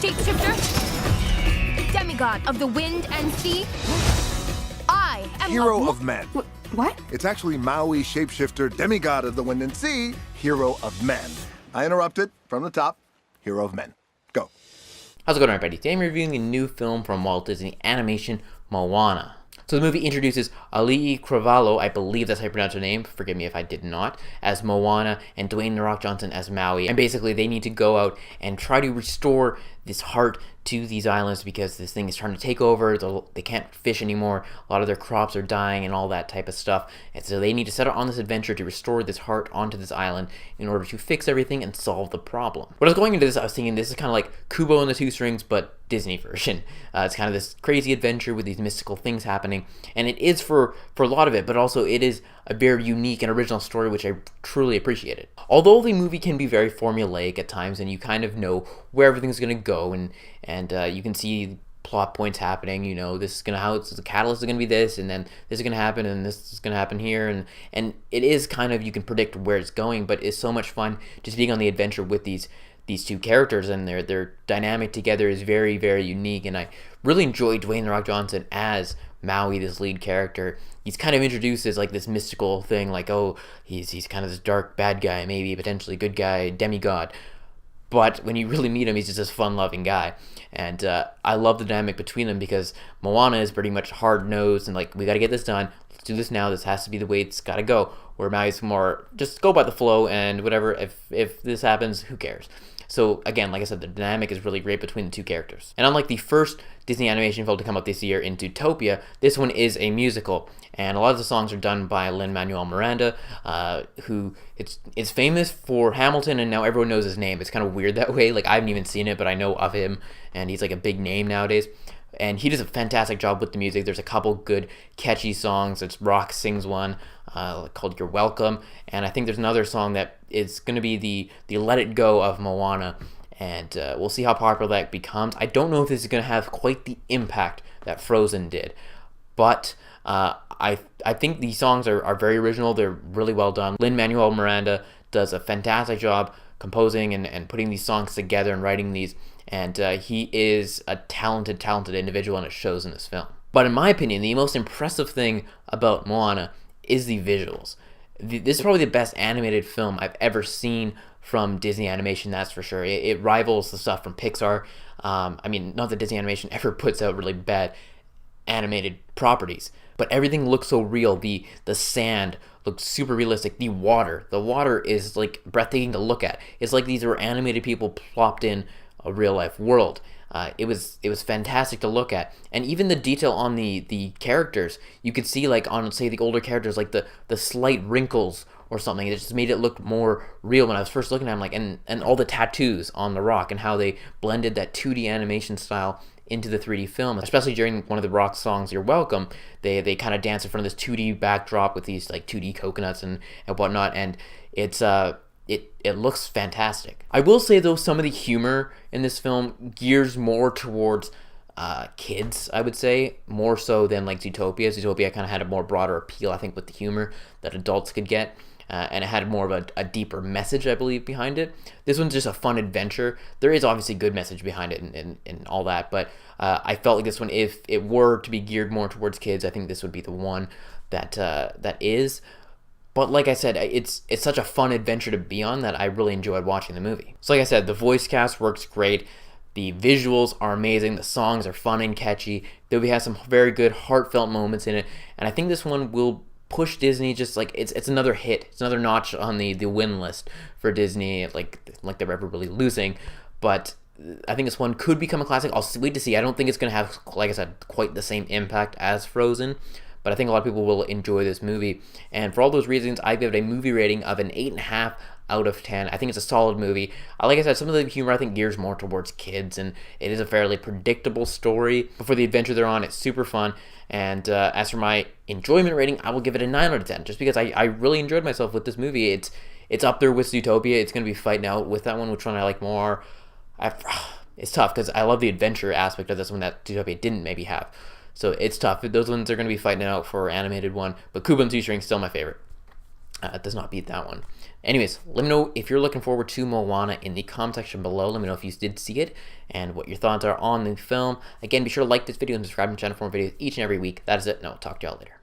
Shapeshifter, demigod of the wind and sea, I am Hero of men. What? It's actually Maui, shapeshifter, demigod of the wind and sea, hero of men. I interrupted from the top. Hero of men. Go. How's it going, everybody? Today I'm reviewing a new film from Walt Disney Animation, Moana. So the movie introduces Auli'i Cravalho, I believe that's how you pronounce her name, forgive me if I did not, as Moana, and Dwayne "The Rock" Johnson as Maui. And basically they need to go out and try to restore this heart to these islands because this thing is trying to take over. They can't fish anymore. A lot of their crops are dying and all that type of stuff. And so they need to set out on this adventure to restore this heart onto this island in order to fix everything and solve the problem. When I was going into this, I was thinking this is kind of like Kubo and the Two Strings, but Disney version. It's kind of this crazy adventure with these mystical things happening. And it is for a lot of it, but also it is a very unique and original story, which I truly appreciated. Although the movie can be very formulaic at times, and you kind of know where everything's going to go, and you can see plot points happening. You know, this is gonna the catalyst is gonna be this, and then this is gonna happen, and this is gonna happen here, and it is kind of, you can predict where it's going, but it's so much fun just being on the adventure with these two characters, and their dynamic together is very, very unique. And I really enjoyed Dwayne "The Rock" Johnson as Maui, this lead character. He's kind of introduced as like this mystical thing, like, oh, he's kind of this dark bad guy, maybe potentially good guy, demigod. But when you really meet him, he's just this fun-loving guy. And I love the dynamic between them because Moana is pretty much hard-nosed and like, we got to get this done. Let's do this now. This has to be the way it's got to go. Where Maui's more, just go by the flow and whatever. If this happens, who cares? So again, like I said, the dynamic is really great between the two characters. And unlike the first Disney animation film to come out this year, in Zootopia, this one is a musical. And a lot of the songs are done by Lin-Manuel Miranda, who is famous for Hamilton, and now everyone knows his name. It's kind of weird that way. Like, I haven't even seen it, but I know of him, and he's like a big name nowadays. And he does a fantastic job with the music. There's a couple good catchy songs. It's Rock sings one called "You're Welcome," and I think there's another song that is going to be the "Let It Go" of Moana, and we'll see how popular that becomes. I don't know if this is going to have quite the impact that Frozen did, but I think these songs are very original. They're really well done. Lin-Manuel Miranda does a fantastic job composing and putting these songs together and writing these. And he is a talented individual, and it shows in this film. But in my opinion, the most impressive thing about Moana is the visuals. This is probably the best animated film I've ever seen from Disney Animation, that's for sure. It rivals the stuff from Pixar. I mean, not that Disney Animation ever puts out really bad animated properties, but everything looks so real. The sand looks super realistic. The water is like breathtaking to look at. It's like these were animated people plopped in a real life world. It was fantastic to look at, and even the detail on the characters, you could see, like on, say, the older characters, like the slight wrinkles or something. It just made it look more real when I was first looking at them. Like, and all the tattoos on The Rock and how they blended that 2D animation style into the 3D film, especially during one of the Rock songs, "You're Welcome." They kind of dance in front of this 2D backdrop with these like 2D coconuts and whatnot, and it's it looks fantastic. I will say though, some of the humor in this film gears more towards kids, I would say, more so than like Zootopia. Zootopia kind of had a more broader appeal, I think, with the humor that adults could get. And it had more of a deeper message, I believe, behind it. This one's just a fun adventure. There is obviously good message behind it and all that, but I felt like this one, if it were to be geared more towards kids, I think this would be the one that is. But like I said, it's such a fun adventure to be on that I really enjoyed watching the movie. So like I said, the voice cast works great. The visuals are amazing. The songs are fun and catchy. The movie has some very good heartfelt moments in it, and I think this one will push Disney, just like it's another hit. It's another notch on the win list for Disney, like they're ever really losing. But I think this one could become a classic. I'll wait to see. I don't think it's going to have, like I said, quite the same impact as Frozen, but I think a lot of people will enjoy this movie. And for all those reasons, I give it a movie rating of an 8.5 out of 10. I think it's a solid movie. Like I said, some of the humor I think gears more towards kids, and it is a fairly predictable story. But for the adventure they're on, it's super fun. And as for my enjoyment rating, I will give it a 9 out of 10, just because I really enjoyed myself with this movie. It's up there with Zootopia. It's going to be fighting out with that one, which one I like more. It's tough because I love the adventure aspect of this one that Zootopia didn't maybe have. So it's tough. Those ones are going to be fighting it out for animated one. But Kubo and Two Strings still my favorite. It does not beat that one. Anyways, let me know if you're looking forward to Moana in the comment section below. Let me know if you did see it and what your thoughts are on the film. Again, be sure to like this video and subscribe to the channel for more videos each and every week. That is it, and I'll talk to y'all later.